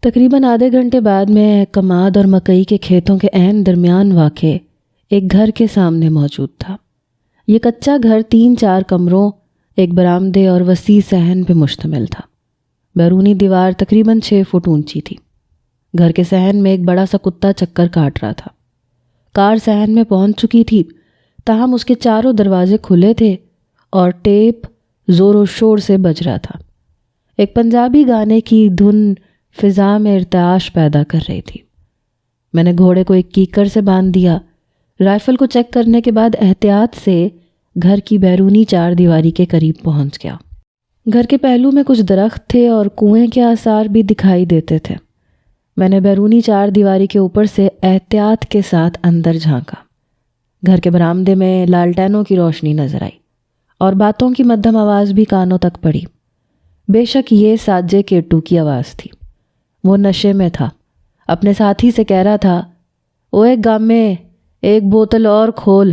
تقریباً آدھے گھنٹے بعد میں کماد اور مکئی کے کھیتوں کے عین درمیان واقع ایک گھر کے سامنے موجود تھا۔ یہ کچا گھر 3-4 کمروں، ایک برآمدے اور وسیع صحن پہ مشتمل تھا۔ بیرونی دیوار تقریباً 6 فٹ اونچی تھی۔ گھر کے صحن میں ایک بڑا سا کتا چکر کاٹ رہا تھا۔ کار صحن میں پہنچ چکی تھی، تاہم اس کے چاروں دروازے کھلے تھے اور ٹیپ زور و شور سے بج رہا تھا۔ ایک پنجابی گانے کی دھن فضا میں ارتعاش پیدا کر رہی تھی۔ میں نے گھوڑے کو ایک کیکر سے باندھ دیا، رائفل کو چیک کرنے کے بعد احتیاط سے گھر کی بیرونی 4 دیواری کے قریب پہنچ گیا۔ گھر کے پہلو میں کچھ درخت تھے اور کنویں کے آثار بھی دکھائی دیتے تھے۔ میں نے بیرونی 4 دیواری کے اوپر سے احتیاط کے ساتھ اندر جھانکا۔ گھر کے برآمدے میں لالٹینوں کی روشنی نظر آئی اور باتوں کی مدھم آواز بھی کانوں تک پڑی۔ بے شک یہ ساجے کیٹو کی آواز تھی۔ وہ نشے میں تھا، اپنے ساتھی سے کہہ رہا تھا، اوے گامے، ایک بوتل اور کھول،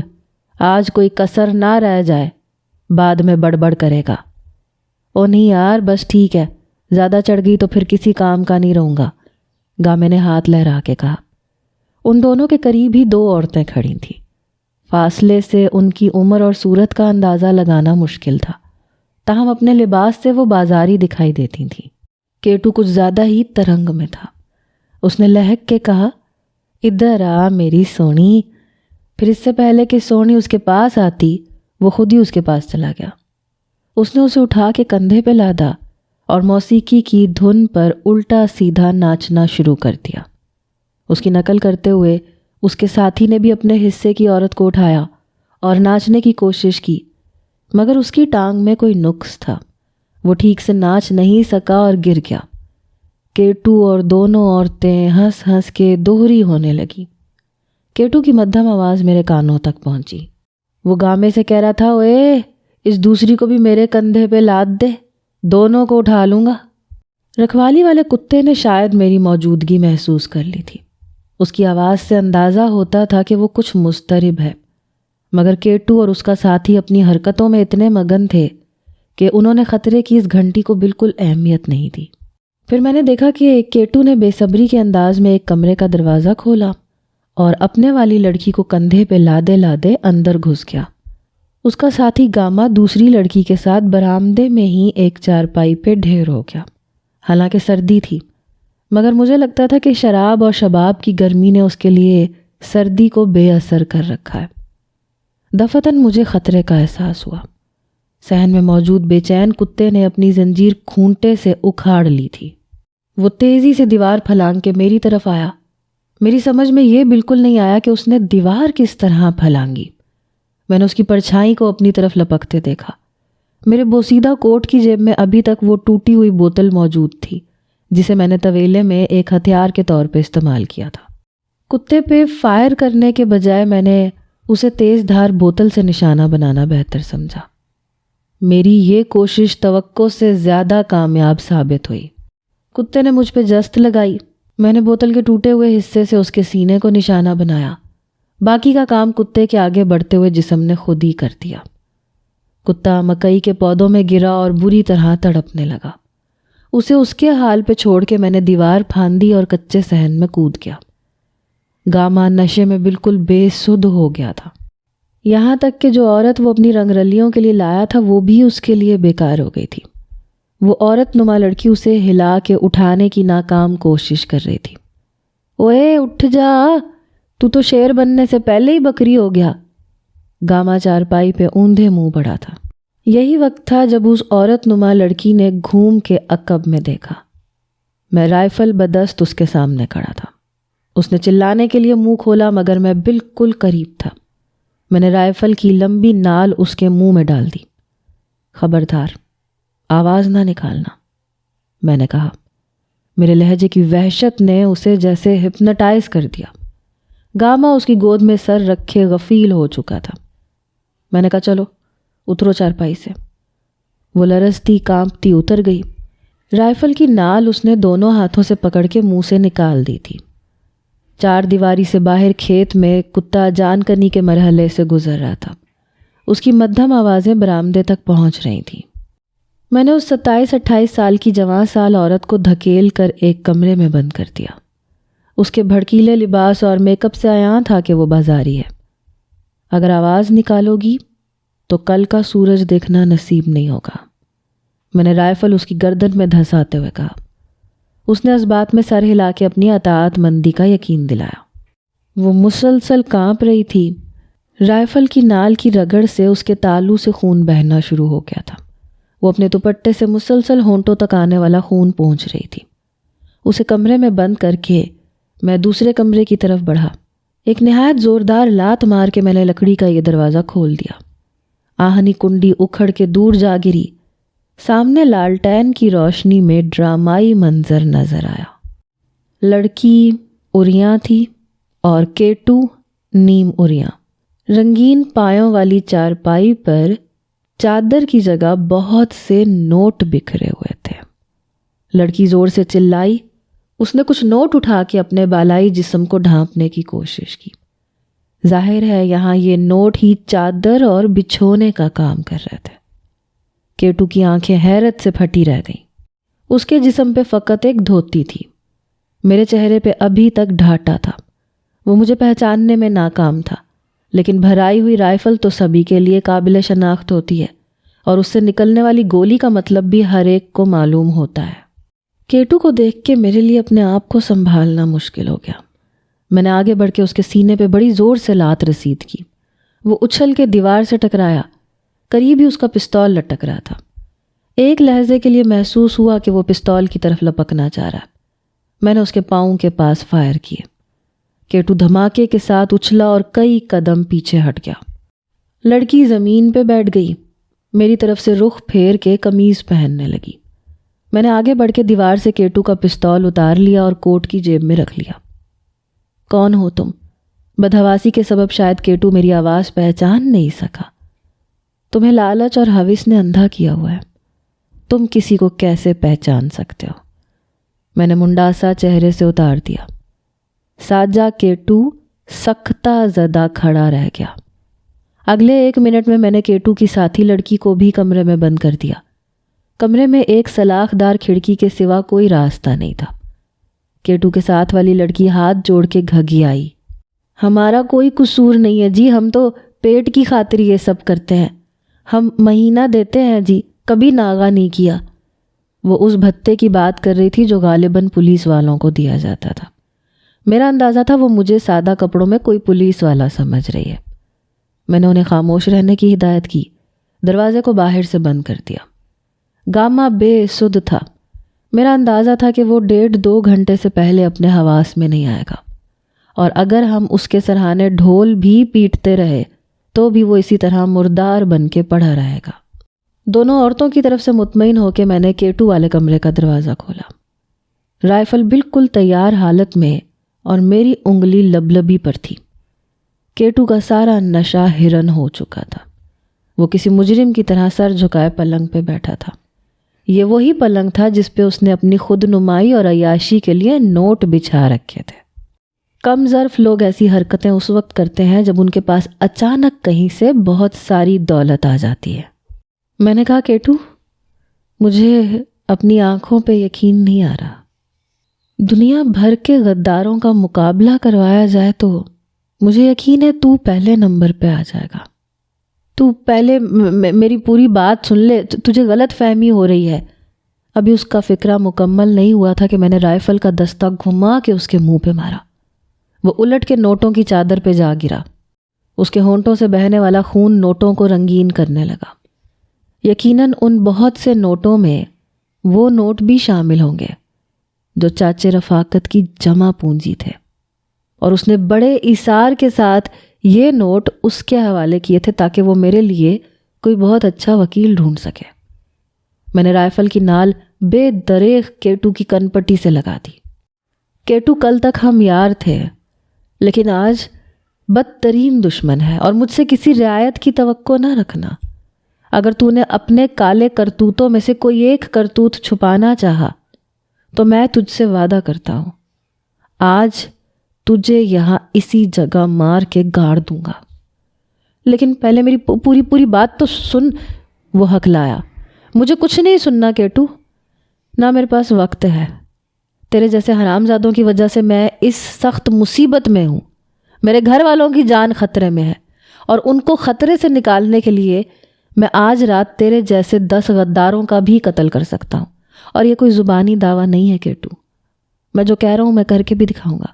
آج کوئی کسر نہ رہ جائے، بعد میں بڑبڑ کرے گا۔ او نہیں یار، بس ٹھیک ہے، زیادہ چڑھ گئی تو پھر کسی کام کا نہیں رہوں گا، گامے نے ہاتھ لہرا کے کہا۔ ان دونوں کے قریب ہی 2 عورتیں کھڑی تھیں۔ فاصلے سے ان کی عمر اور صورت کا اندازہ لگانا مشکل تھا، تاہم اپنے لباس سے وہ بازاری دکھائی دیتی تھیں۔ کیٹو کچھ زیادہ ہی ترنگ میں تھا۔ اس نے لہک کے کہا، ادھر آ میری سونی۔ پھر اس سے پہلے کہ سونی اس کے پاس آتی، وہ خود ہی اس کے پاس چلا گیا۔ اس نے اسے اٹھا کے کندھے پہ لادا اور موسیقی کی دھن پر الٹا سیدھا ناچنا شروع کر دیا۔ اس کی نقل کرتے ہوئے اس کے ساتھی نے بھی اپنے حصے کی عورت کو اٹھایا اور ناچنے کی کوشش کی، مگر اس کی ٹانگ میں کوئی نقص تھا، وہ ٹھیک سے ناچ نہیں سکا اور گر گیا۔ کیٹو اور دونوں عورتیں ہنس ہنس کے دوہری ہونے لگی۔ کیٹو کی مدھم آواز میرے کانوں تک پہنچی۔ وہ گامے سے کہہ رہا تھا، اوے اس دوسری کو بھی میرے کندھے پہ لاد دے، دونوں کو اٹھا لوں گا۔ رکھوالی والے کتے نے شاید میری موجودگی محسوس کر لی تھی۔ اس کی آواز سے اندازہ ہوتا تھا کہ وہ کچھ مضطرب ہے، مگر کیٹو اور اس کا ساتھی اپنی حرکتوں میں اتنے مگن تھے کہ انہوں نے خطرے کی اس گھنٹی کو بالکل اہمیت نہیں دی۔ پھر میں نے دیکھا کہ کیٹو نے بے صبری کے انداز میں ایک کمرے کا دروازہ کھولا اور اپنے والی لڑکی کو کندھے پہ لادے لادے اندر گھس گیا۔ اس کا ساتھی گاما دوسری لڑکی کے ساتھ برآمدے میں ہی ایک چارپائی پہ ڈھیر ہو گیا۔ حالانکہ سردی تھی، مگر مجھے لگتا تھا کہ شراب اور شباب کی گرمی نے اس کے لیے سردی کو بے اثر کر رکھا ہے۔ دفتن مجھے خطرے کا احساس ہوا۔ صحن میں موجود بے چین کتے نے اپنی زنجیر کھونٹے سے اکھاڑ لی تھی۔ وہ تیزی سے دیوار پھلانگ کے میری طرف آیا۔ میری سمجھ میں یہ بالکل نہیں آیا کہ اس نے دیوار کس طرح پھلانگی۔ میں نے اس کی پرچھائی کو اپنی طرف لپکتے دیکھا۔ میرے بوسیدہ کوٹ کی جیب میں ابھی تک وہ ٹوٹی ہوئی بوتل موجود تھی جسے میں نے طویلے میں ایک ہتھیار کے طور پہ استعمال کیا تھا۔ کتے پہ فائر کرنے کے بجائے میں نے اسے تیز دھار بوتل سے نشانہ بنانا بہتر سمجھا۔ میری یہ کوشش توقع سے زیادہ کامیاب ثابت ہوئی۔ کتے نے مجھ پہ جست لگائی۔ میں نے بوتل کے ٹوٹے ہوئے حصے سے اس کے سینے کو نشانہ بنایا۔ باقی کا کام کتے کے آگے بڑھتے ہوئے جسم نے خود ہی کر دیا۔ کتا مکئی کے پودوں میں گرا اور بری طرح تڑپنے لگا۔ اسے اس کے حال پہ چھوڑ کے میں نے دیوار پھاندی اور کچے صحن میں کود گیا۔ گاما نشے میں بالکل بے سدھ ہو گیا تھا، یہاں تک کہ جو عورت وہ اپنی رنگ رلیوں کے لیے لایا تھا وہ بھی اس کے لیے بیکار ہو گئی تھی۔ وہ عورت نما لڑکی اسے ہلا کے اٹھانے کی ناکام کوشش کر رہی تھی۔ اوے اٹھ جا، تو شیر بننے سے پہلے ہی بکری ہو گیا۔ گاما چارپائی پہ اوندھے منہ پڑا تھا۔ یہی وقت تھا جب اس عورت نما لڑکی نے گھوم کے عقب میں دیکھا۔ میں رائفل بدست اس کے سامنے کھڑا تھا۔ اس نے چلانے کے لیے منہ کھولا مگر میں بالکل قریب تھا۔ میں نے رائفل کی لمبی نال اس کے منہ میں ڈال دی۔ خبردار، آواز نہ نکالنا، میں نے کہا۔ میرے لہجے کی وحشت نے اسے جیسے ہپنوٹائز کر دیا۔ گاما اس کی گود میں سر رکھے غفیل ہو چکا تھا۔ میں نے کہا، چلو اترو چارپائی سے۔ وہ لرزتی کانپتی اتر گئی۔ رائفل کی نال اس نے دونوں ہاتھوں سے پکڑ کے منہ سے نکال دی تھی۔ 4 دیواری سے باہر کھیت میں کتا جان کنی کے مرحلے سے گزر رہا تھا۔ اس کی مدھم آوازیں برآمدے تک پہنچ رہی تھیں۔ میں نے اس 27-28 سال کی جوان سال عورت کو دھکیل کر ایک کمرے میں بند کر دیا۔ اس کے بھڑکیلے لباس اور میک اپ سے عیاں تھا کہ وہ بازاری ہے۔ اگر آواز نکالو گی تو کل کا سورج دیکھنا نصیب نہیں ہوگا۔ میں نے رائفل اس کی گردن میں دھساتے ہوئے کہا۔ اس نے اس بات میں سر ہلا کے اپنی اطاعت مندی کا یقین دلایا۔ وہ مسلسل کانپ رہی تھی۔ رائفل کی نال کی رگڑ سے اس کے تالو سے خون بہنا شروع ہو گیا تھا۔ وہ اپنے دوپٹے سے مسلسل ہونٹوں تک آنے والا خون پونچھ رہی تھی۔ اسے کمرے میں بند کر کے میں دوسرے کمرے کی طرف بڑھا۔ ایک نہایت زوردار لات مار کے میں نے لکڑی کا یہ دروازہ کھول دیا۔ آہنی کنڈی اکھڑ کے دور جا گری۔ سامنے لالٹین کی روشنی میں ڈرامائی منظر نظر آیا۔ لڑکی اریاں تھی اور کیٹو نیم اریاں۔ رنگین پایوں والی چارپائی پر چادر کی جگہ بہت سے نوٹ بکھرے ہوئے تھے۔ لڑکی زور سے چلائی۔ اس نے کچھ نوٹ اٹھا کے اپنے بالائی جسم کو ڈھانپنے کی کوشش کی۔ ظاہر ہے یہاں یہ نوٹ ہی چادر اور بچھونے کا کام کر رہے تھے۔ کیٹو کی آنکھیں حیرت سے پھٹی رہ گئیں۔ اس کے جسم پہ فقط ایک دھوتی تھی۔ میرے چہرے پہ ابھی تک ڈھاٹا تھا۔ وہ مجھے پہچاننے میں ناکام تھا، لیکن بھرائی ہوئی رائفل تو سبھی کے لیے قابل شناخت ہوتی ہے، اور اس سے نکلنے والی گولی کا مطلب بھی ہر ایک کو معلوم ہوتا ہے۔ کیٹو کو دیکھ کے میرے لیے اپنے آپ کو سنبھالنا مشکل ہو گیا۔ میں نے آگے بڑھ کے اس کے سینے پہ بڑی زور سے لات رسید کی۔ وہ اچھل کے دیوار سے ٹکرایا۔ قریب ہی اس کا پستول لٹک رہا تھا۔ ایک لہجے کے لیے محسوس ہوا کہ وہ پستول کی طرف لپکنا چاہ رہا ہے۔ میں نے اس کے پاؤں کے پاس فائر کیے۔ کیٹو دھماکے کے ساتھ اچھلا اور کئی قدم پیچھے ہٹ گیا۔ لڑکی زمین پہ بیٹھ گئی، میری طرف سے رخ پھیر کے قمیض پہننے لگی۔ میں نے آگے بڑھ کے دیوار سے کیٹو کا پستول اتار لیا اور کوٹ کی جیب میں رکھ لیا۔ کون ہو تم؟ بدحواسی کے سبب شاید کیٹو میری آواز پہچان نہیں سکا۔ تمہیں لالچ اور ہوس نے اندھا کیا ہوا ہے۔ تم کسی کو کیسے پہچان سکتے ہو؟ میں نے منڈاسا چہرے سے اتار دیا۔ ساجا کیٹو سختہ زدہ کھڑا رہ گیا۔ اگلے 1 منٹ میں نے کیٹو کی ساتھی لڑکی کو بھی کمرے میں بند کر دیا۔ کمرے میں ایک سلاخ دار کھڑکی کے سوا کوئی راستہ نہیں تھا۔ کیٹو کے ساتھ والی لڑکی ہاتھ جوڑ کے گھگی آئی۔ ہمارا کوئی قصور نہیں ہے جی، ہم تو پیٹ کی خاطر یہ سب کرتے ہیں۔ ہم مہینہ دیتے ہیں جی، کبھی ناغہ نہیں کیا۔ وہ اس بھتے کی بات کر رہی تھی جو غالباً پولیس والوں کو دیا جاتا تھا۔ میرا اندازہ تھا وہ مجھے سادہ کپڑوں میں کوئی پولیس والا سمجھ رہی ہے۔ میں نے انہیں خاموش رہنے کی ہدایت کی، دروازے کو باہر سے بند کر دیا۔ گاما بے سدھ تھا۔ میرا اندازہ تھا کہ وہ 1.5-2 گھنٹے سے پہلے اپنے حواس میں نہیں آئے گا، اور اگر ہم اس کے سرہانے ڈھول بھی پیٹتے رہے تو بھی وہ اسی طرح مردار بن کے پڑا رہے گا۔ دونوں عورتوں کی طرف سے مطمئن ہو کے میں نے کیٹو والے کمرے کا دروازہ کھولا۔ رائفل بالکل تیار حالت میں اور میری انگلی لبلبی پر تھی۔ کیٹو کا سارا نشہ ہرن ہو چکا تھا۔ وہ کسی مجرم کی طرح سر جھکائے پلنگ پہ بیٹھا تھا۔ یہ وہی پلنگ تھا جس پہ اس نے اپنی خود نمائی اور عیاشی کے لیے نوٹ بچھا رکھے تھے۔ کم ظرف لوگ ایسی حرکتیں اس وقت کرتے ہیں جب ان کے پاس اچانک کہیں سے بہت ساری دولت آ جاتی ہے۔ میں نے کہا کیٹو، مجھے اپنی آنکھوں پہ یقین نہیں آ رہا۔ دنیا بھر کے غداروں کا مقابلہ کروایا جائے تو مجھے یقین ہے تو پہلے نمبر پہ آ جائے گا۔ تو پہلے میری پوری بات سن لے، تجھے غلط فہمی ہو رہی ہے۔ ابھی اس کا فکرہ مکمل نہیں ہوا تھا کہ میں نے رائفل کا دستہ گھما کے اس کے منہ پہ مارا۔ وہ الٹ کے نوٹوں کی چادر پہ جا گرا۔ اس کے ہونٹوں سے بہنے والا خون نوٹوں کو رنگین کرنے لگا۔ یقیناً ان بہت سے نوٹوں میں وہ نوٹ بھی شامل ہوں گے جو چاچے رفاقت کی جمع پونجی تھے، اور اس نے بڑے ایثار کے ساتھ یہ نوٹ اس کے حوالے کیے تھے تاکہ وہ میرے لیے کوئی بہت اچھا وکیل ڈھونڈ سکے۔ میں نے رائفل کی نال بے دریغ کیٹو کی کن پٹی سے لگا دی۔ کیٹو کل تک ہم یار تھے، لیکن آج بدترین دشمن ہے، اور مجھ سے کسی رعایت کی توقع نہ رکھنا۔ اگر تو نے اپنے کالے کرتوتوں میں سے کوئی ایک کرتوت چھپانا چاہا تو میں تجھ سے وعدہ کرتا ہوں آج تجھے یہاں اسی جگہ مار کے گاڑ دوں گا۔ لیکن پہلے میری پوری بات تو سن، وہ ہکلایا۔ مجھے کچھ نہیں سننا کیٹو، نہ میرے پاس وقت ہے۔ تیرے جیسے حرامزادوں کی وجہ سے میں اس سخت مصیبت میں ہوں۔ میرے گھر والوں کی جان خطرے میں ہے، اور ان کو خطرے سے نکالنے کے لیے میں آج رات تیرے جیسے 10 غداروں کا بھی قتل کر سکتا ہوں۔ اور یہ کوئی زبانی دعویٰ نہیں ہے کیٹو، میں جو کہہ رہا ہوں میں کر کے بھی دکھاؤں گا۔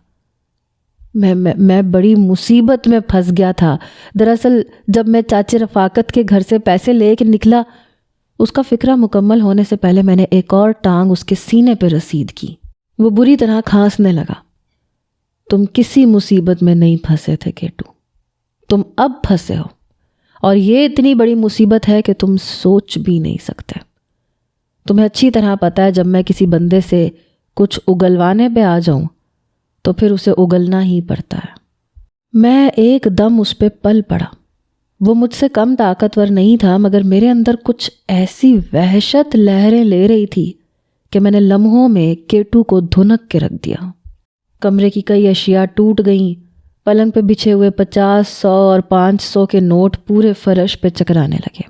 میں بڑی مصیبت میں پھنس گیا تھا۔ دراصل جب میں چاچے رفاقت کے گھر سے پیسے لے کے نکلا، اس کا فکرہ مکمل ہونے سے پہلے میں نے ایک اور ٹانگ اس کے سینے پہ رسید کی۔ وہ بری طرح کھانسنے لگا۔ تم کسی مصیبت میں نہیں پھنسے تھے کیٹو، تم اب پھنسے ہو، اور یہ اتنی بڑی مصیبت ہے کہ تم سوچ بھی نہیں سکتے۔ تمہیں اچھی طرح پتہ ہے جب میں کسی بندے سے کچھ اگلوانے پہ آ جاؤں تو پھر اسے اگلنا ہی پڑتا ہے۔ میں ایک دم اس پہ پل پڑا۔ وہ مجھ سے کم طاقتور نہیں تھا، مگر میرے اندر کچھ ایسی وحشت لہریں لے رہی تھی کہ میں نے لمحوں میں کیٹو کو دھنک کے رکھ دیا۔ کمرے کی کئی اشیاء ٹوٹ گئیں، پلنگ پہ بچھے ہوئے 50، 100 اور 500 کے نوٹ پورے فرش پہ چکرانے لگے۔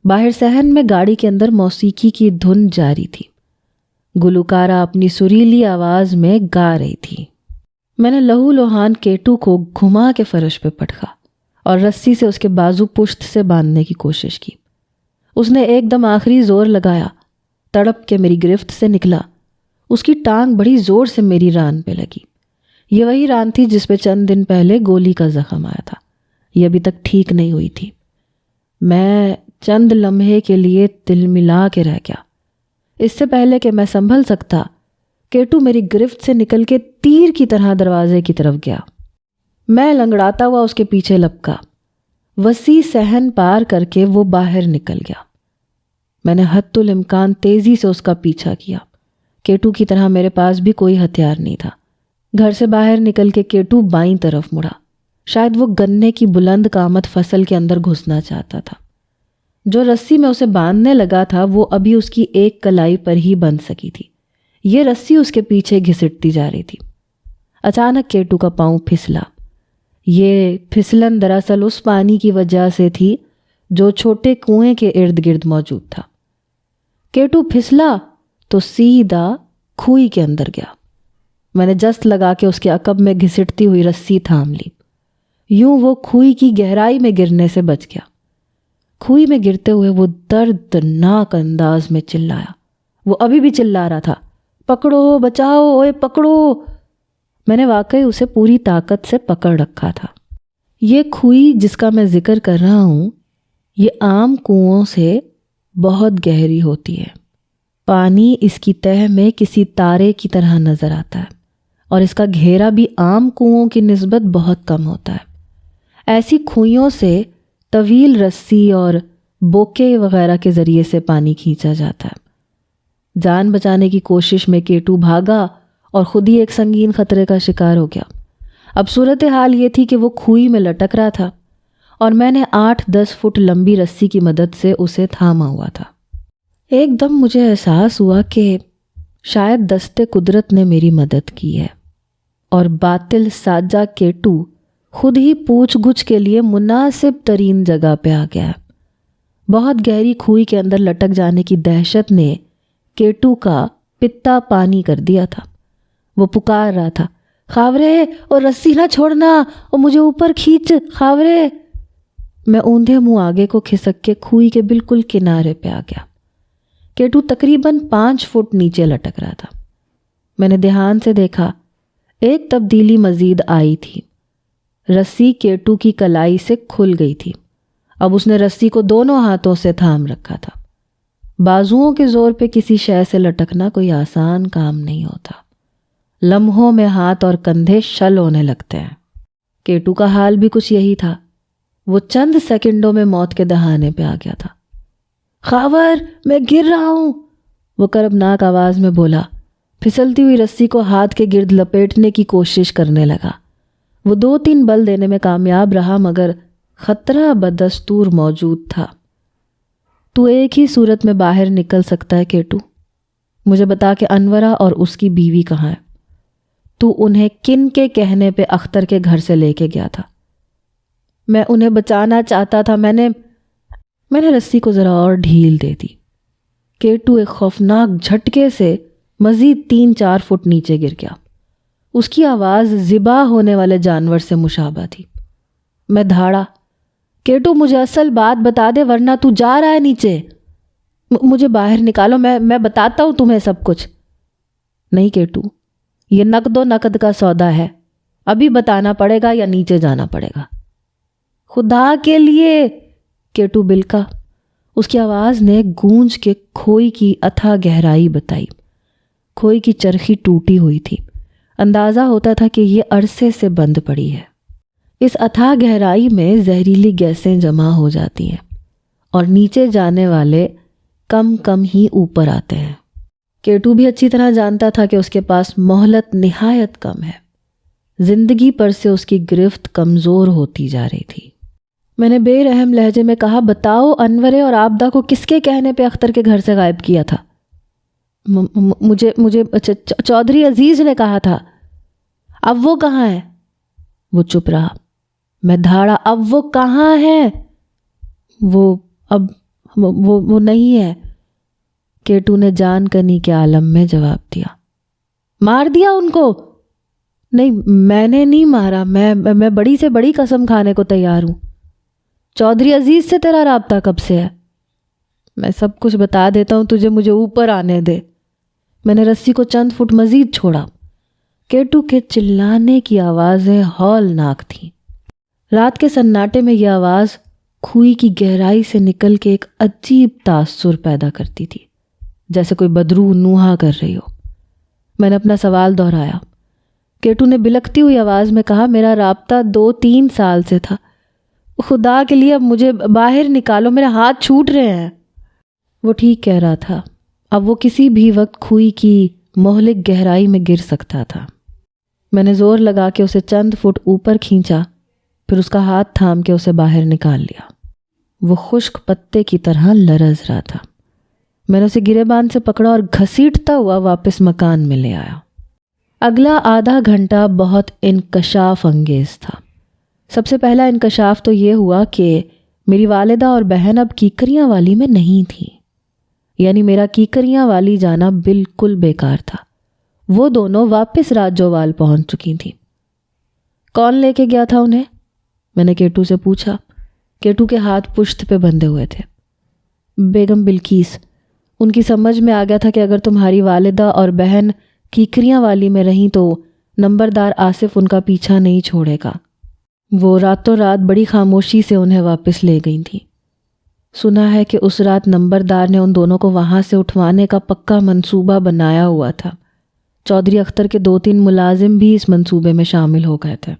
باہر صحن میں گاڑی کے اندر موسیقی کی دھن جاری تھی، گلوکارہ اپنی سریلی آواز میں گا رہی تھی۔ میں نے لہو لوہان کیٹو کو گھما کے فرش پہ پٹکا اور رسی سے اس کے بازو پشت سے باندھنے کی کوشش کی۔ اس نے ایک دم آخری زور لگایا، تڑپ کے میری گرفت سے نکلا۔ اس کی ٹانگ بڑی زور سے میری ران پہ لگی۔ یہ وہی ران تھی جس پہ چند دن پہلے گولی کا زخم آیا تھا۔ یہ ابھی تک ٹھیک نہیں ہوئی تھی۔ میں چند لمحے کے لیے تل ملا کے رہ گیا۔ اس سے پہلے کہ میں سنبھل سکتا، کیٹو میری گرفت سے نکل کے تیر کی طرح دروازے کی طرف گیا۔ میں لنگڑاتا ہوا اس کے پیچھے لپکا۔ وسیع صحن پار کر کے وہ باہر نکل گیا۔ میں نے حتی الامکان تیزی سے اس کا پیچھا کیا۔ کیٹو کی طرح میرے پاس بھی کوئی ہتھیار نہیں تھا۔ گھر سے باہر نکل کے کیٹو بائیں طرف مڑا۔ شاید وہ گنے کی بلند قامت فصل کے اندر گھسنا چاہتا تھا۔ جو رسی میں اسے باندھنے لگا تھا وہ ابھی اس کی ایک کلائی پر ہی بندھ سکی تھی۔ یہ رسی اس کے پیچھے گھسٹتی جا رہی تھی۔ اچانک کیٹو کا پاؤں پھسلا۔ یہ پھسلن دراصل اس پانی کی وجہ سے تھی جو چھوٹے کنویں کے ارد گرد موجود تھا۔ کیٹو پھسلا تو سیدھا کھوئی کے اندر گیا۔ میں نے جست لگا کے اس کے عقب میں گھسٹتی ہوئی رسی تھام لی۔ یوں وہ کھوئی کی گہرائی میں گرنے سے بچ گیا۔ کھوئی میں گرتے ہوئے وہ دردناک انداز میں چلایا۔ وہ ابھی بھی چلا رہا تھا، پکڑو، بچاؤ، اوے پکڑو۔ میں نے واقعی اسے پوری طاقت سے پکڑ رکھا تھا۔ یہ کھوئی جس کا میں ذکر کر رہا ہوں، یہ عام کنووں سے بہت گہری ہوتی ہے۔ پانی اس کی تہہ میں کسی تارے کی طرح نظر آتا ہے، اور اس کا گھیرا بھی عام کنووں کی نسبت بہت کم ہوتا ہے۔ ایسی کھوئیوں سے طویل رسی اور بوکے وغیرہ کے ذریعے سے پانی کھینچا جاتا ہے۔ جان بچانے کی کوشش میں کیٹو بھاگا اور خود ہی ایک سنگین خطرے کا شکار ہو گیا۔ اب صورتحال یہ تھی کہ وہ کھوئی میں لٹک رہا تھا اور میں نے 8-10 فٹ لمبی رسی کی مدد سے اسے تھاما ہوا تھا۔ ایک دم مجھے احساس ہوا کہ شاید دست قدرت نے میری مدد کی ہے اور باطل ساجا کیٹو خود ہی پوچھ گچھ کے لیے مناسب ترین جگہ پہ آ گیا ہے۔ بہت گہری کھوئی کے اندر لٹک جانے کی دہشت نے کیٹو کا پتا پانی کر دیا تھا۔ وہ پکار رہا تھا، خاورے، اور رسی نہ چھوڑنا، اور مجھے اوپر کھینچ خاورے۔ میں اوندھے منہ آگے کو کھسک کے کھوئی کے بالکل کنارے پہ آ گیا۔ کیٹو تقریباً 5 فٹ نیچے لٹک رہا تھا۔ میں نے دھیان سے دیکھا، ایک تبدیلی مزید آئی تھی۔ رسی کیٹو کی کلائی سے کھل گئی تھی۔ اب اس نے رسی کو دونوں ہاتھوں سے تھام رکھا تھا۔ بازوؤں کے زور پہ کسی شے سے لٹکنا کوئی آسان کام نہیں ہوتا۔ لمحوں میں ہاتھ اور کندھے شل ہونے لگتے ہیں۔ کیٹو کا حال بھی کچھ یہی تھا۔ وہ چند سیکنڈوں میں موت کے دہانے پہ آ گیا تھا۔ خاور، میں گر رہا ہوں، وہ کربناک آواز میں بولا۔ پھسلتی ہوئی رسی کو ہاتھ کے گرد لپیٹنے کی کوشش کرنے لگا۔ وہ 2-3 بل دینے میں کامیاب رہا، مگر خطرہ بدستور موجود تھا۔ تو ایک ہی صورت میں باہر نکل سکتا ہے کیٹو۔ مجھے بتا کہ انورا اور اس کی بیوی کہاں ہے؟ تو انہیں کن کے کہنے پہ اختر کے گھر سے لے کے گیا تھا؟ میں انہیں بچانا چاہتا تھا۔ میں نے رسی کو ذرا اور ڈھیل دے دی۔ کیٹو ایک خوفناک جھٹکے سے مزید 3-4 فٹ نیچے گر گیا۔ اس کی آواز ذبح ہونے والے جانور سے مشابہ تھی۔ میں دھاڑا، کیٹو مجھے اصل بات بتا دے ورنہ تو جا رہا ہے نیچے، مجھے باہر نکالو، میں بتاتا ہوں تمہیں سب کچھ۔ نہیں کیٹو، یہ نقد و نقد کا سودا ہے، ابھی بتانا پڑے گا یا نیچے جانا پڑے گا۔ خدا کے لیے، کیٹو بلکا۔ اس کی آواز نے گونج کے کھوئی کی اتھا گہرائی بتائی۔ کھوئی کی چرخی ٹوٹی ہوئی تھی، اندازہ ہوتا تھا کہ یہ عرصے سے بند پڑی ہے۔ اس اتھا گہرائی میں زہریلی گیسیں جمع ہو جاتی ہیں اور نیچے جانے والے کم کم ہی اوپر آتے ہیں۔ کیٹو بھی اچھی طرح جانتا تھا کہ اس کے پاس مہلت نہایت کم ہے۔ زندگی پر سے اس کی گرفت کمزور ہوتی جا رہی تھی۔ میں نے بے رحم لہجے میں کہا، بتاؤ انورے اور آبدہ کو کس کے کہنے پہ اختر کے گھر سے غائب کیا تھا؟ مجھے چودھری عزیز نے کہا تھا۔ اب وہ کہاں ہے؟ وہ چپ رہا۔ میں دھاڑا، اب وہ کہاں ہے؟ وہ نہیں ہے، کیٹو نے جان کنی کے عالم میں جواب دیا۔ مار دیا ان کو؟ نہیں، میں نے نہیں مارا، میں بڑی سے بڑی قسم کھانے کو تیار ہوں۔ چودھری عزیز سے تیرا رابطہ کب سے ہے؟ میں سب کچھ بتا دیتا ہوں تجھے، مجھے اوپر آنے دے۔ میں نے رسی کو چند فٹ مزید چھوڑا۔ کیٹو کے چلانے کی آوازیں ہولناک تھیں۔ رات کے سناٹے میں یہ آواز کھوئی کی گہرائی سے نکل کے ایک عجیب تاثر پیدا کرتی تھی، جیسے کوئی بدرو نوحہ کر رہی ہو۔ میں نے اپنا سوال دہرایا۔ کیٹو نے بلکتی ہوئی آواز میں کہا، میرا رابطہ 2-3 سال سے تھا، خدا کے لیے اب مجھے باہر نکالو، میرے ہاتھ چھوٹ رہے ہیں۔ وہ ٹھیک کہہ رہا تھا، اب وہ کسی بھی وقت کھوئی کی مہلک گہرائی میں گر سکتا تھا۔ میں نے زور لگا کے اسے چند فٹ اوپر کھینچا، پھر اس کا ہاتھ تھام کے اسے باہر نکال لیا۔ وہ خشک پتے کی طرح لرز رہا تھا۔ میں نے اسے گریبان سے پکڑا اور گھسیٹتا ہوا واپس مکان میں لے آیا۔ اگلا آدھا گھنٹہ بہت انکشاف انگیز تھا۔ سب سے پہلا انکشاف تو یہ ہوا کہ میری والدہ اور بہن اب کیکریاں والی میں نہیں تھی، یعنی میرا کیکریاں والی جانا بالکل بیکار تھا۔ وہ دونوں واپس راجووال پہنچ چکی تھیں۔ کون لے کے گیا تھا انہیں؟ میں نے کیٹو سے پوچھا۔ کیٹو کے ہاتھ پشت پہ بندھے ہوئے تھے۔ بیگم بلکیس، ان کی سمجھ میں آ گیا تھا کہ اگر تمہاری والدہ اور بہن کیکریاں والی میں رہیں تو نمبردار آصف ان کا پیچھا نہیں چھوڑے گا۔ وہ راتوں رات بڑی خاموشی سے انہیں واپس لے گئی تھیں۔ سنا ہے کہ اس رات نمبردار نے ان دونوں کو وہاں سے اٹھوانے کا پکا منصوبہ بنایا ہوا تھا۔ چودھری اختر کے 2-3 ملازم بھی اس منصوبے میں شامل ہو گئے تھے۔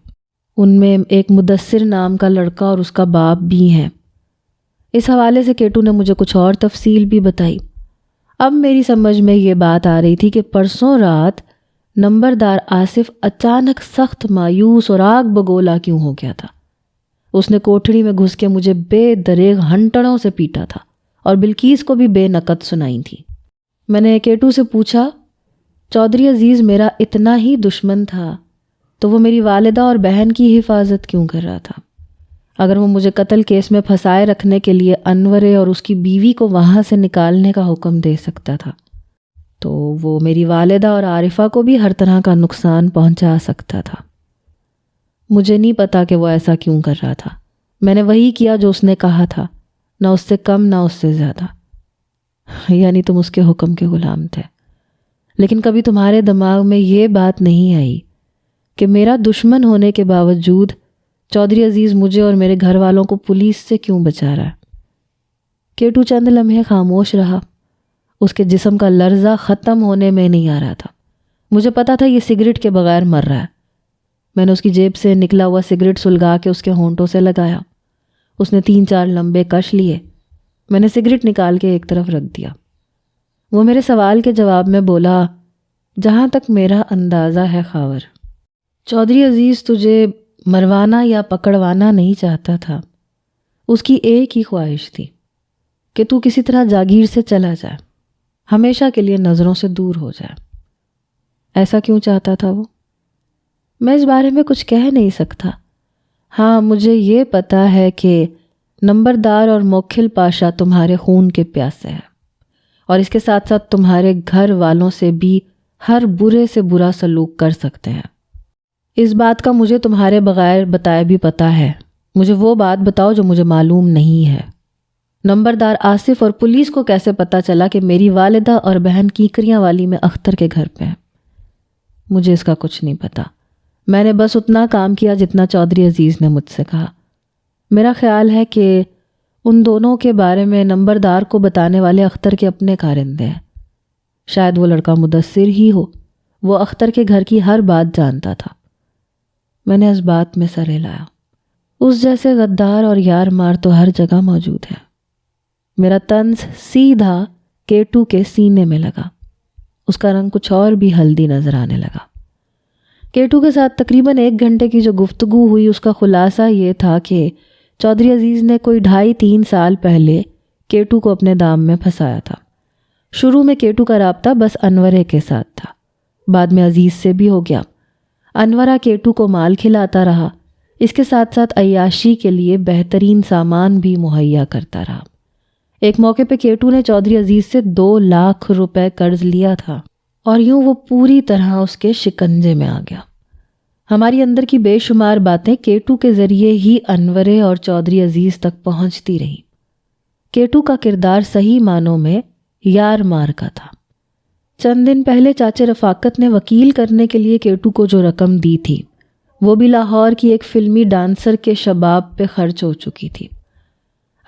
ان میں ایک مدثر نام کا لڑکا اور اس کا باپ بھی ہیں۔ اس حوالے سے کیٹو نے مجھے کچھ اور تفصیل بھی بتائی۔ اب میری سمجھ میں یہ بات آ رہی تھی کہ پرسوں رات نمبردار آصف اچانک سخت مایوس اور آگ بگولا کیوں ہو گیا تھا۔ اس نے کوٹھڑی میں گھس کے مجھے بے دریغ ہنٹڑوں سے پیٹا تھا اور بلکیس کو بھی بے نقد سنائی تھی۔ میں نے کیٹو سے پوچھا، چودھری عزیز میرا اتنا ہی دشمن تھا تو وہ میری والدہ اور بہن کی حفاظت کیوں کر رہا تھا؟ اگر وہ مجھے قتل کیس میں پھنسائے رکھنے کے لیے انورے اور اس کی بیوی کو وہاں سے نکالنے کا حکم دے سکتا تھا تو وہ میری والدہ اور عارفہ کو بھی ہر طرح کا نقصان پہنچا سکتا تھا۔ مجھے نہیں پتا کہ وہ ایسا کیوں کر رہا تھا۔ میں نے وہی کیا جو اس نے کہا تھا، نہ اس سے کم نہ اس سے زیادہ۔ یعنی تم اس کے حکم کے غلام تھے۔ لیکن کبھی تمہارے دماغ میں یہ بات نہیں آئی کہ میرا دشمن ہونے کے باوجود چودھری عزیز مجھے اور میرے گھر والوں کو پولیس سے کیوں بچا رہا ہے؟ کیٹو چند لمحے خاموش رہا۔ اس کے جسم کا لرزہ ختم ہونے میں نہیں آ رہا تھا۔ مجھے پتا تھا یہ سگریٹ کے بغیر مر رہا ہے۔ میں نے اس کی جیب سے نکلا ہوا سگریٹ سلگا کے اس کے ہونٹوں سے لگایا۔ اس نے 3-4 لمبے کش لیے۔ میں نے سگریٹ نکال کے ایک طرف رکھ دیا۔ وہ میرے سوال کے جواب میں بولا، جہاں تک میرا اندازہ ہے خاور، چودھری عزیز تجھے مروانا یا پکڑوانا نہیں چاہتا تھا۔ اس کی ایک ہی خواہش تھی کہ تو کسی طرح جاگیر سے چلا جائے، ہمیشہ کے لیے نظروں سے دور ہو جائے۔ ایسا کیوں چاہتا تھا وہ؟ میں اس بارے میں کچھ کہہ نہیں سکتا۔ ہاں مجھے یہ پتا ہے کہ نمبردار اور موکھل پاشا تمہارے خون کے پیاسے ہیں۔ اور اس کے ساتھ ساتھ تمہارے گھر والوں سے بھی ہر برے سے برا سلوک کر سکتے ہیں۔ اس بات کا مجھے تمہارے بغیر بتائے بھی پتہ ہے۔ مجھے وہ بات بتاؤ جو مجھے معلوم نہیں ہے۔ نمبردار آصف اور پولیس کو کیسے پتہ چلا کہ میری والدہ اور بہن کیکریاں والی میں اختر کے گھر پہ ہیں؟ مجھے اس کا کچھ نہیں پتہ۔ میں نے بس اتنا کام کیا جتنا چودھری عزیز نے مجھ سے کہا۔ میرا خیال ہے کہ ان دونوں کے بارے میں نمبردار کو بتانے والے اختر کے اپنے کارندے ہیں۔ شاید وہ لڑکا مدثر ہی ہو، وہ اختر کے گھر کی ہر بات جانتا تھا۔ میں نے اس بات میں سر ہلایا۔ اس جیسے غدار اور یار مار تو ہر جگہ موجود ہے۔ میرا طنز سیدھا کیٹو کے سینے میں لگا۔ اس کا رنگ کچھ اور بھی ہلدی نظر آنے لگا۔ کیٹو کے ساتھ تقریباً 1 گھنٹے کی جو گفتگو ہوئی اس کا خلاصہ یہ تھا کہ چودھری عزیز نے کوئی 2.5-3 سال پہلے کیٹو کو اپنے دام میں پھنسایا تھا۔ شروع میں کیٹو کا رابطہ بس انورے کے ساتھ تھا، بعد میں عزیز سے بھی ہو گیا۔ انورہ کیٹو کو مال کھلاتا رہا، اس کے ساتھ ساتھ عیاشی کے لیے بہترین سامان بھی مہیا کرتا رہا۔ ایک موقع پہ کیٹو نے چودھری عزیز سے 2 لاکھ روپے قرض لیا تھا اور یوں وہ پوری طرح اس کے شکنجے میں آ گیا۔ ہماری اندر کی بے شمار باتیں کیٹو کے ذریعے ہی انورے اور چودھری عزیز تک پہنچتی رہیں۔ کیٹو کا کردار صحیح معنوں میں یار مار کا تھا۔ چند دن پہلے چاچے رفاقت نے وکیل کرنے کے لیے کیٹو کو جو رقم دی تھی وہ بھی لاہور کی ایک فلمی ڈانسر کے شباب پہ خرچ ہو چکی تھی۔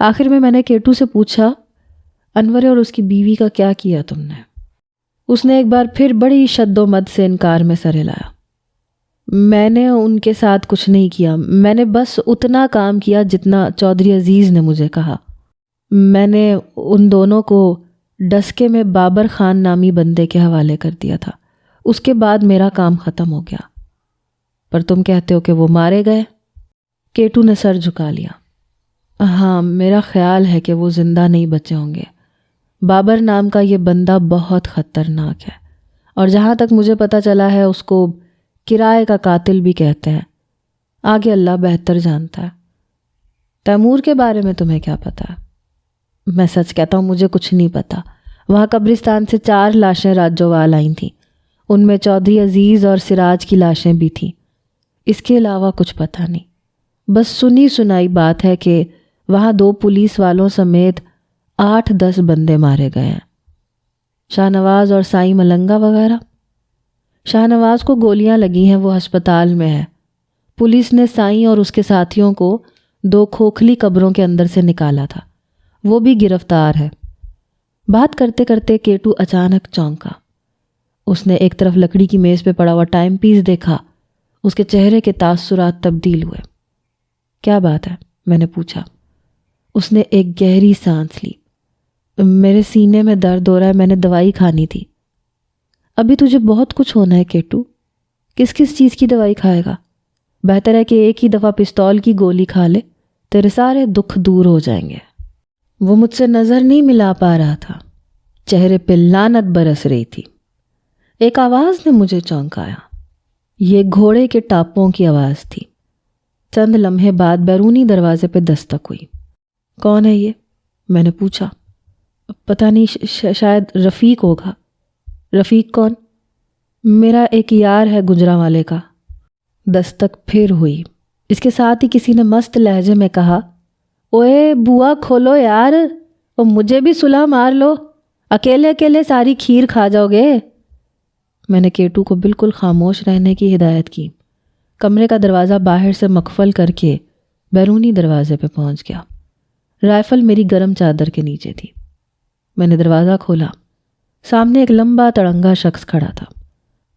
آخر میں نے کیٹو سے پوچھا، انورے اور اس کی بیوی کا کیا کیا تم نے؟ اس نے ایک بار پھر بڑی شد و مد سے انکار میں سر ہلایا۔ میں نے ان کے ساتھ کچھ نہیں کیا، میں نے بس اتنا کام کیا جتنا چودھری عزیز نے مجھے کہا۔ میں نے ان دونوں کو ڈسکے میں بابر خان نامی بندے کے حوالے کر دیا تھا، اس کے بعد میرا کام ختم ہو گیا۔ پر تم کہتے ہو کہ وہ مارے گئے؟ کیٹو نے سر جھکا لیا۔ ہاں، میرا خیال ہے کہ وہ زندہ نہیں بچے ہوں گے۔ بابر نام کا یہ بندہ بہت خطرناک ہے، اور جہاں تک مجھے پتہ چلا ہے اس کو کرائے کا قاتل بھی کہتے ہیں۔ آگے اللہ بہتر جانتا ہے۔ تیمور کے بارے میں تمہیں کیا پتہ ہے؟ میں سچ کہتا ہوں، مجھے کچھ نہیں پتہ۔ وہاں قبرستان سے 4 لاشیں راجوال آئی تھیں، ان میں چودھری عزیز اور سراج کی لاشیں بھی تھیں۔ اس کے علاوہ کچھ پتہ نہیں۔ بس سنی سنائی بات ہے کہ وہاں 2 پولیس والوں سمیت 8-10 بندے مارے گئے ہیں۔ شاہ نواز اور سائیں ملنگا وغیرہ؟ شاہ نواز کو گولیاں لگی ہیں، وہ ہسپتال میں ہے۔ پولیس نے سائیں اور اس کے ساتھیوں کو 2 کھوکھلی قبروں کے اندر سے نکالا تھا، وہ بھی گرفتار ہے۔ بات کرتے کرتے کیٹو اچانک چونکا۔ اس نے ایک طرف لکڑی کی میز پہ پڑا ہوا ٹائم پیس دیکھا، اس کے چہرے کے تاثرات تبدیل ہوئے۔ کیا بات ہے؟ میں نے پوچھا۔ اس نے ایک گہری سانس لی۔ میرے سینے میں درد ہو رہا ہے، میں نے دوائی کھانی تھی۔ ابھی تجھے بہت کچھ ہونا ہے کیٹو، کس کس چیز کی دوائی کھائے گا؟ بہتر ہے کہ ایک ہی دفعہ پستول کی گولی کھا لے، تیرے سارے دکھ دور ہو جائیں گے۔ وہ مجھ سے نظر نہیں ملا پا رہا تھا، چہرے پہ لعنت برس رہی تھی۔ ایک آواز نے مجھے چونکایا، یہ گھوڑے کے ٹاپوں کی آواز تھی۔ چند لمحے بعد بیرونی دروازے پہ دستک ہوئی۔ کون ہے یہ؟ میں نے پوچھا۔ پتہ نہیں، شاید رفیق ہوگا۔ رفیق کون؟ میرا ایک یار ہے گجرانوالے کا۔ دستک پھر ہوئی۔ اس کے ساتھ ہی کسی نے مست لہجے میں کہا، اوئے بوا کھولو یار، اور مجھے بھی صلح مار لو، اکیلے اکیلے ساری کھیر کھا جاؤ گے۔ میں نے کیٹو کو بالکل خاموش رہنے کی ہدایت کی۔ کمرے کا دروازہ باہر سے مقفل کر کے بیرونی دروازے پہ پہنچ گیا۔ رائفل میری گرم چادر کے نیچے تھی۔ میں نے دروازہ کھولا۔ سامنے ایک لمبا تڑنگا شخص کھڑا تھا۔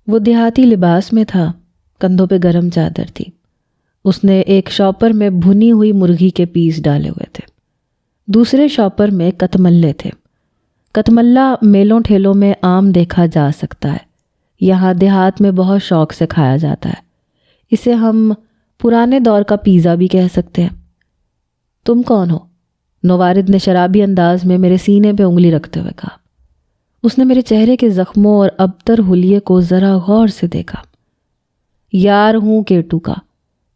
وہ دیہاتی لباس میں تھا، کندھوں پہ گرم چادر تھی۔ اس نے ایک شاپر میں بھنی ہوئی مرغی کے پیس ڈالے ہوئے تھے، دوسرے شاپر میں کتملے تھے۔ کتملہ میلوں ٹھیلوں میں عام دیکھا جا سکتا ہے، یہاں دیہات میں بہت شوق سے کھایا جاتا ہے۔ اسے ہم پرانے دور کا پیزا بھی کہہ سکتے ہیں۔ تم کون ہو؟ نوارد نے شرابی انداز میں میرے سینے پہ انگلی رکھتے ہوئے کہا۔ اس نے میرے چہرے کے زخموں اور ابتر حلیے کو ذرا غور سے دیکھا۔ یار ہوں کیٹو کا،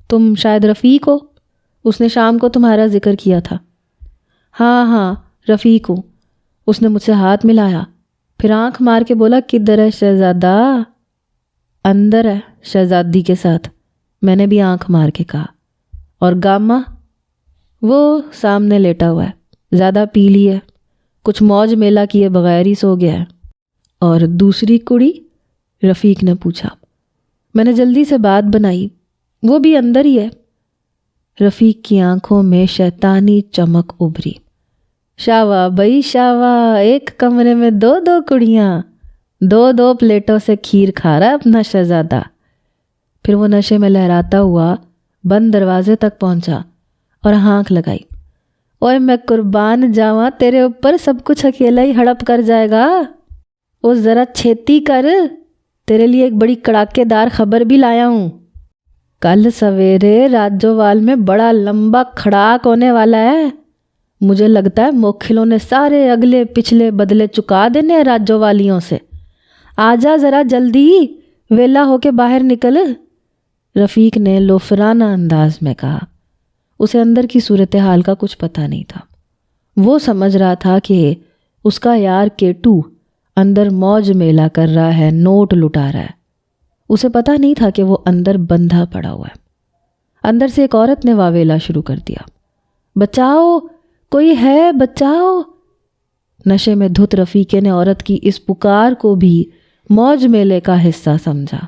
تم شاید رفیق ہو؟ اس نے شام کو تمہارا ذکر کیا تھا۔ ہاں رفیق ہوں۔ اس نے مجھ سے ہاتھ ملایا، پھر آنکھ مار کے بولا کدھر ہے شہزادہ؟ اندر ہے شہزادی کے ساتھ، میں نے بھی آنکھ مار کے کہا۔ اور گاما؟ وہ سامنے لیٹا ہوا ہے، زیادہ پی لی ہے، کچھ موج میلہ کیے بغیر ہی سو گیا ہے۔ اور دوسری کڑی؟ رفیق نے پوچھا۔ میں نے جلدی سے بات بنائی، وہ بھی اندر ہی ہے۔ رفیق کی آنکھوں میں شیطانی چمک ابھری۔ شاوا بھائی شاوا، ایک کمرے میں دو کڑیاں، دو پلیٹوں سے کھیر کھا رہا ہے اپنا شہزادہ۔ پھر وہ نشے میں لہراتا ہوا بند دروازے تک پہنچا اور ہانک لگائی۔ اوئے میں قربان جاواں، تیرے اوپر سب کچھ اکیلا ہی ہڑپ کر جائے گا۔ او ذرا چھیتی کر، تیرے لیے ایک بڑی کڑاکے دار خبر بھی لایا ہوں۔ کل سویرے راجووال میں بڑا لمبا کھڑاک ہونے والا ہے۔ مجھے لگتا ہے موکھلوں نے سارے اگلے پچھلے بدلے چکا دینے ہیں راجووالیوں سے۔ آجا ذرا جلدی، ویلا ہو کے باہر نکل۔ رفیق نے لوفرانہ انداز میں کہا۔ اسے اندر کی صورتحال کا کچھ پتہ نہیں تھا۔ وہ سمجھ رہا تھا کہ اس کا یار کیٹو اندر موج میلہ کر رہا ہے، نوٹ لٹا رہا ہے۔ اسے پتہ نہیں تھا کہ وہ اندر بندھا پڑا ہوا ہے۔ اندر سے ایک عورت نے واویلا شروع کر دیا، بچاؤ، کوئی ہے، بچاؤ۔ نشے میں دھت رفیقے نے عورت کی اس پکار کو بھی موج میلے کا حصہ سمجھا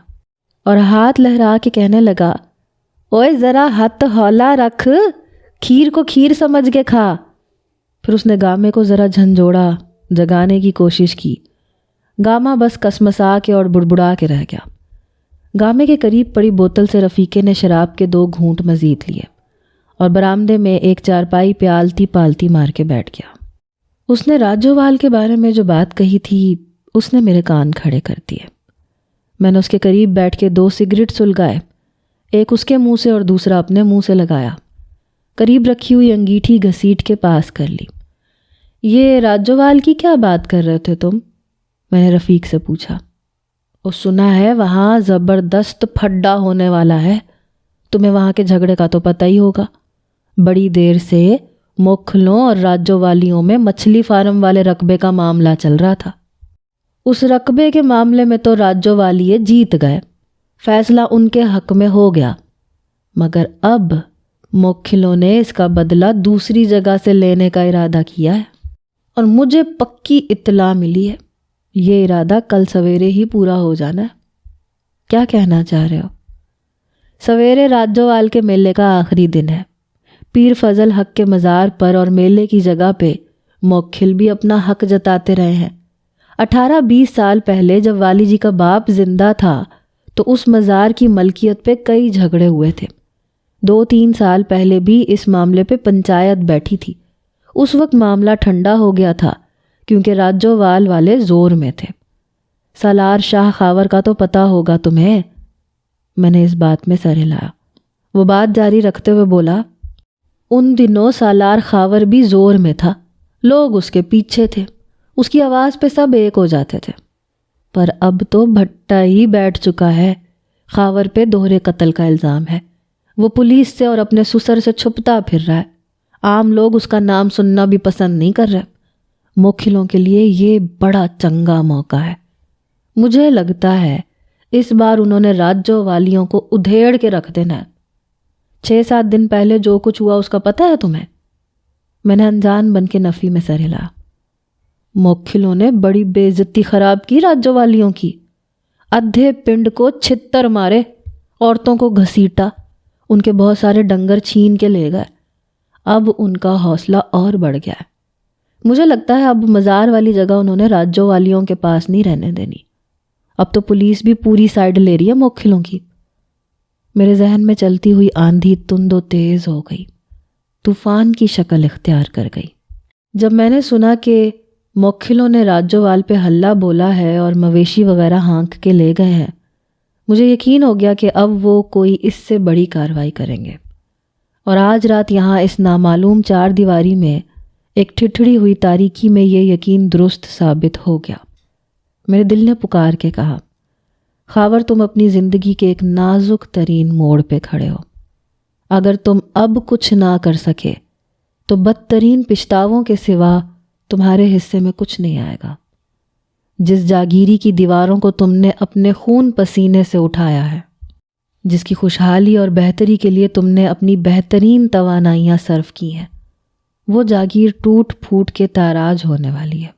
اور ہاتھ لہرا کے کہنے لگا، اوئے ذرا ہاتھ ہولا رکھ، کھیر کو کھیر سمجھ کے کھا۔ پھر اس نے گامے کو ذرا جھنجھوڑا، جگانے کی کوشش کی۔ گاما بس کسمسا کے اور بڑبڑا کے رہ گیا۔ گامے کے قریب پڑی بوتل سے رفیقے نے شراب کے 2 گھونٹ مزید لیے اور برآمدے میں ایک چارپائی پہ آلتی پالتی مار کے بیٹھ گیا۔ اس نے راجووال کے بارے میں جو بات کہی تھی، اس نے میرے کان کھڑے کر دیے۔ میں نے اس کے قریب بیٹھ کے 2 سگریٹ سلگائے، ایک اس کے منہ سے اور دوسرا اپنے منہ سے لگایا۔ قریب رکھی ہوئی انگیٹھی گھسیٹ کے پاس کر لی۔ یہ راجووال کی کیا بات کر رہے تھے تم؟ میں نے رفیق سے پوچھا۔ وہ سنا ہے وہاں زبردست پھڈا ہونے والا ہے، تمہیں وہاں کے جھگڑے کا تو پتہ ہی ہوگا۔ بڑی دیر سے موکھلوں اور راجووالیوں میں مچھلی فارم والے رقبے کا معاملہ چل رہا تھا۔ اس رقبے کے معاملے میں تو راجووالیے جیت گئے، فیصلہ ان کے حق میں ہو گیا، مگر اب موکھلوں نے اس کا بدلہ دوسری جگہ سے لینے کا ارادہ کیا ہے، اور مجھے پکی اطلاع ملی ہے یہ ارادہ کل سویرے ہی پورا ہو جانا ہے۔ کیا کہنا چاہ رہے ہو؟ سویرے راجووال کے میلے کا آخری دن ہے۔ پیر فضل حق کے مزار پر اور میلے کی جگہ پہ موکھل بھی اپنا حق جتاتے رہے ہیں۔ 18-20 سال پہلے جب والی جی کا باپ زندہ تھا تو اس مزار کی ملکیت پہ کئی جھگڑے ہوئے تھے۔ 2-3 سال پہلے بھی اس معاملے پہ پنچایت بیٹھی تھی۔ اس وقت معاملہ ٹھنڈا ہو گیا تھا کیونکہ راجووال والے زور میں تھے۔ سالار شاہ خاور کا تو پتہ ہوگا تمہیں۔ میں نے اس بات میں سر ہلایا۔ وہ بات جاری رکھتے ہوئے بولا، ان دنوں سالار خاور بھی زور میں تھا، لوگ اس کے پیچھے تھے، اس کی آواز پہ سب ایک ہو جاتے تھے۔ پر اب تو بھٹا ہی بیٹھ چکا ہے۔ خاور پہ دوہرے قتل کا الزام ہے، وہ پولیس سے اور اپنے سسر سے چھپتا پھر رہا ہے۔ عام لوگ اس کا نام سننا بھی پسند نہیں کر رہے۔ موکھلوں کے لیے یہ بڑا چنگا موقع ہے۔ مجھے لگتا ہے اس بار انہوں نے راجووالیوں کو ادھیڑ کے رکھ دینا ہے۔ 6-7 دن پہلے جو کچھ ہوا اس کا پتہ ہے تمہیں؟ میں نے انجان بن کے نفی میں سر ہلایا۔ موکھلوں نے بڑی بے عزتی خراب کی راجووالیوں کی، ادھے پنڈ کو چھتر مارے، عورتوں کو گھسیٹا، ان کے بہت سارے ڈنگر چھین کے لے گئے۔ اب ان کا حوصلہ اور بڑھ گیا ہے۔ مجھے لگتا ہے اب مزار والی جگہ انہوں نے راجووالیوں کے پاس نہیں رہنے دینی۔ اب تو پولیس بھی پوری سائیڈ لے رہی ہے موکھلوں کی۔ میرے ذہن میں چلتی ہوئی آندھی تند و تیز ہو گئی، طوفان کی شکل اختیار کر گئی۔ جب میں نے سنا کہ موکھلوں نے راجووال پہ ہلہ بولا ہے اور مویشی وغیرہ ہانک کے لے گئے ہیں، مجھے یقین ہو گیا کہ اب وہ کوئی اس سے بڑی کارروائی کریں گے۔ اور آج رات یہاں اس نامعلوم 4 دیواری میں ایک ٹھٹھڑی ہوئی تاریکی میں یہ یقین درست ثابت ہو گیا۔ میرے دل نے پکار کے کہا، خاور تم اپنی زندگی کے ایک نازک ترین موڑ پہ کھڑے ہو۔ اگر تم اب کچھ نہ کر سکے تو بدترین پچھتاووں کے سوا تمہارے حصے میں کچھ نہیں آئے گا۔ جس جاگیری کی دیواروں کو تم نے اپنے خون پسینے سے اٹھایا ہے، جس کی خوشحالی اور بہتری کے لیے تم نے اپنی بہترین توانائیاں صرف کی ہیں، وہ جاگیر ٹوٹ پھوٹ کے تاراج ہونے والی ہے۔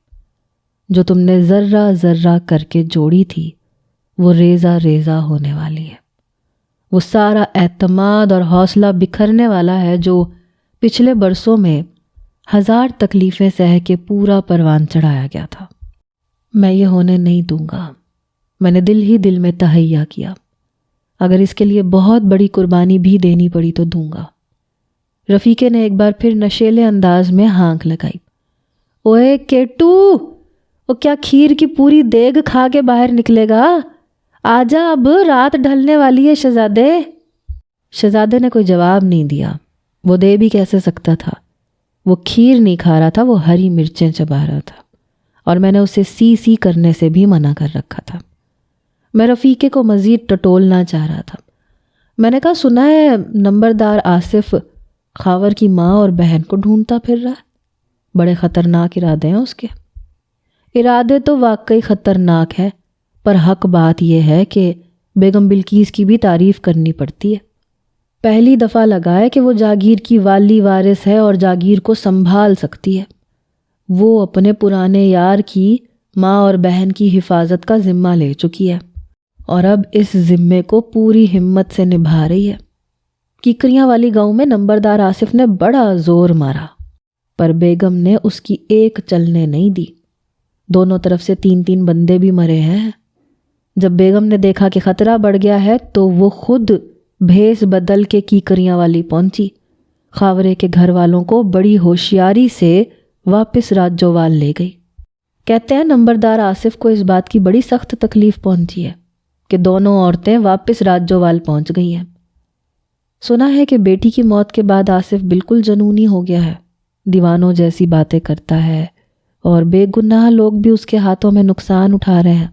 جو تم نے ذرہ ذرہ کر کے جوڑی تھی، وہ ریزہ ریزہ ہونے والی ہے۔ وہ سارا اعتماد اور حوصلہ بکھرنے والا ہے جو پچھلے برسوں میں 1000 تکلیفیں سہ کے پورا پروان چڑھایا گیا تھا۔ میں یہ ہونے نہیں دوں گا۔ میں نے دل ہی دل میں تہیہ کیا، اگر اس کے لیے بہت بڑی قربانی بھی دینی پڑی تو دوں گا۔ رفیقے نے ایک بار پھر نشیلے انداز میں ہانک لگائی۔ اوے کیٹو، وہ کیا کھیر کی پوری دیگ کھا کے باہر نکلے گا؟ آجا، اب رات ڈھلنے والی ہے شہزادے۔ شہزادے نے کوئی جواب نہیں دیا۔ وہ دے بھی کیسے سکتا تھا؟ وہ کھیر نہیں کھا رہا تھا، وہ ہری مرچیں چبا رہا تھا، اور میں نے اسے سی سی کرنے سے بھی منع کر رکھا تھا۔ میں رفیقے کو مزید ٹٹولنا چاہ رہا تھا۔ میں نے کہا، سنا ہے نمبردار آصف خاور کی ماں اور بہن کو ڈھونڈتا پھر رہا ہے، بڑے خطرناک ارادے ہیں اس کے۔ ارادے تو واقعی خطرناک ہے، پر حق بات یہ ہے کہ بیگم بلقیس کی بھی تعریف کرنی پڑتی ہے۔ پہلی دفعہ لگا ہے کہ وہ جاگیر کی والی وارث ہے اور جاگیر کو سنبھال سکتی ہے۔ وہ اپنے پرانے یار کی ماں اور بہن کی حفاظت کا ذمہ لے چکی ہے، اور اب اس ذمے کو پوری ہمت سے نبھا رہی ہے۔ کیکریاں والی گاؤں میں نمبردار آصف نے بڑا زور مارا، پر بیگم نے اس کی ایک چلنے نہیں دی۔ دونوں طرف سے 3 بندے بھی مرے ہیں۔ جب بیگم نے دیکھا کہ خطرہ بڑھ گیا ہے تو وہ خود بھیس بدل کے کیکریاں والی پہنچی۔ خاورے کے گھر والوں کو بڑی ہوشیاری سے واپس راجوال لے گئی۔ کہتے ہیں نمبردار آصف کو اس بات کی بڑی سخت تکلیف پہنچی ہے کہ دونوں عورتیں واپس راجوال پہنچ گئی ہیں۔ سنا ہے کہ بیٹی کی موت کے بعد آصف بالکل جنونی ہو گیا ہے، دیوانوں جیسی باتیں کرتا ہے، اور بے گناہ لوگ بھی اس کے ہاتھوں میں نقصان اٹھا رہے ہیں۔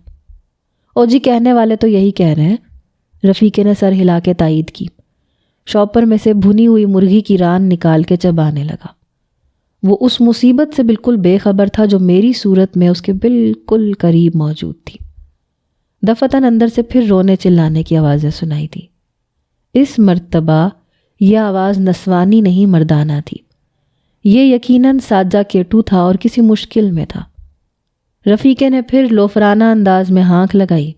او جی، کہنے والے تو یہی کہہ رہے ہیں۔ رفیقے نے سر ہلا کے تائید کی۔ شاپر میں سے بھنی ہوئی مرغی کی ران نکال کے چبانے لگا۔ وہ اس مصیبت سے بالکل بے خبر تھا جو میری صورت میں اس کے بالکل قریب موجود تھی۔ دفتن اندر سے پھر رونے چلانے کی آوازیں سنائی تھی۔ اس مرتبہ یہ آواز نسوانی نہیں، مردانہ تھی۔ یہ یقیناً ساجہ کیٹو تھا اور کسی مشکل میں تھا۔ رفیقے نے پھر لوفرانہ انداز میں ہانک لگائی۔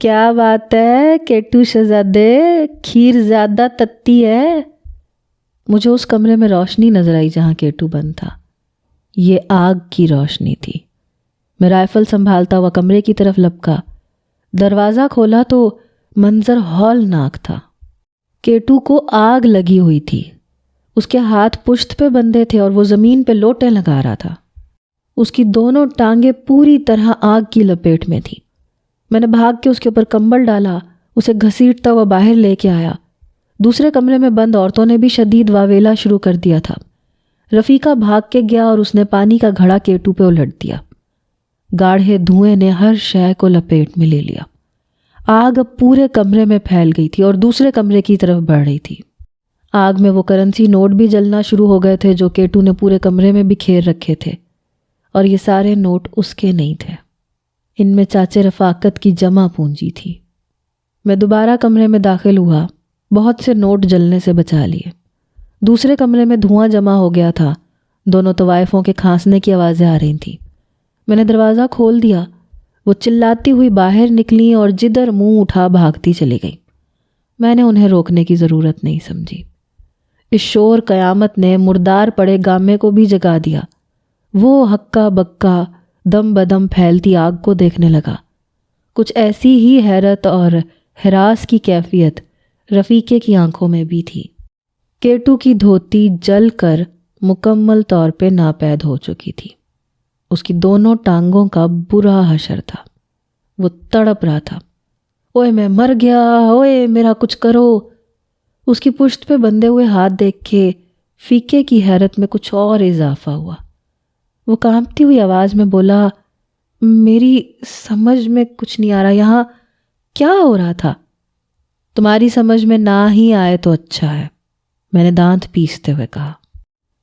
کیا بات ہے کیٹو شہزادے، کھیر زیادہ تتی ہے؟ مجھے اس کمرے میں روشنی نظر آئی جہاں کیٹو بند تھا۔ یہ آگ کی روشنی تھی۔ میں رائفل سنبھالتا ہوا کمرے کی طرف لپکا۔ دروازہ کھولا تو منظر ہولناک تھا۔ کیٹو کو آگ لگی ہوئی تھی۔ اس کے ہاتھ پشت پہ بندھے تھے اور وہ زمین پہ لوٹیں لگا رہا تھا۔ اس کی دونوں ٹانگیں پوری طرح آگ کی لپیٹ میں تھیں۔ میں نے بھاگ کے اس کے اوپر کمبل ڈالا، اسے گھسیٹتا ہوا باہر لے کے آیا۔ دوسرے کمرے میں بند عورتوں نے بھی شدید واویلا شروع کر دیا تھا۔ رفیقہ بھاگ کے گیا اور اس نے پانی کا گھڑا کیٹو پہ الٹ دیا۔ گاڑھے دھوئیں نے ہر شے کو لپیٹ میں لے لیا۔ آگ اب پورے کمرے میں پھیل گئی تھی اور دوسرے کمرے کی طرف بڑھ رہی تھی۔ آگ میں وہ کرنسی نوٹ بھی جلنا شروع ہو گئے تھے جو کیٹو نے پورے کمرے میں بکھیر رکھے تھے، اور یہ سارے نوٹ اس کے نہیں تھے۔ ان میں چاچے رفاقت کی جمع پونجی تھی۔ میں دوبارہ کمرے میں داخل ہوا، بہت سے نوٹ جلنے سے بچا لیے۔ دوسرے کمرے میں دھواں جمع ہو گیا تھا، دونوں طوائفوں کے کھانسنے کی آوازیں آ رہی تھیں۔ میں نے دروازہ کھول دیا۔ وہ چلاتی ہوئی باہر نکلیں اور جدھر منہ اٹھا بھاگتی چلی گئی۔ میں نے انہیں روکنے کی ضرورت نہیں سمجھی۔ اس شور قیامت نے مردار پڑے گامے کو بھی جگا دیا۔ وہ ہکا بکا دم بدم پھیلتی آگ کو دیکھنے لگا۔ کچھ ایسی ہی حیرت اور ہراس کی کیفیت رفیقے کی آنکھوں میں بھی تھی۔ کیٹو کی دھوتی جل کر مکمل طور پہ ناپید ہو چکی تھی۔ اس کی دونوں ٹانگوں کا برا حشر تھا۔ وہ تڑپ رہا تھا۔ اوئے میں مر گیا، اوئے میرا کچھ کرو۔ اس کی پشت پہ بندھے ہوئے ہاتھ دیکھ کے فیقے کی حیرت میں کچھ اور اضافہ ہوا۔ وہ کانپتی ہوئی آواز میں بولا، میری سمجھ میں کچھ نہیں آ رہا، یہاں کیا ہو رہا تھا؟ تمہاری سمجھ میں نہ ہی آئے تو اچھا ہے، میں نے دانت پیستے ہوئے کہا۔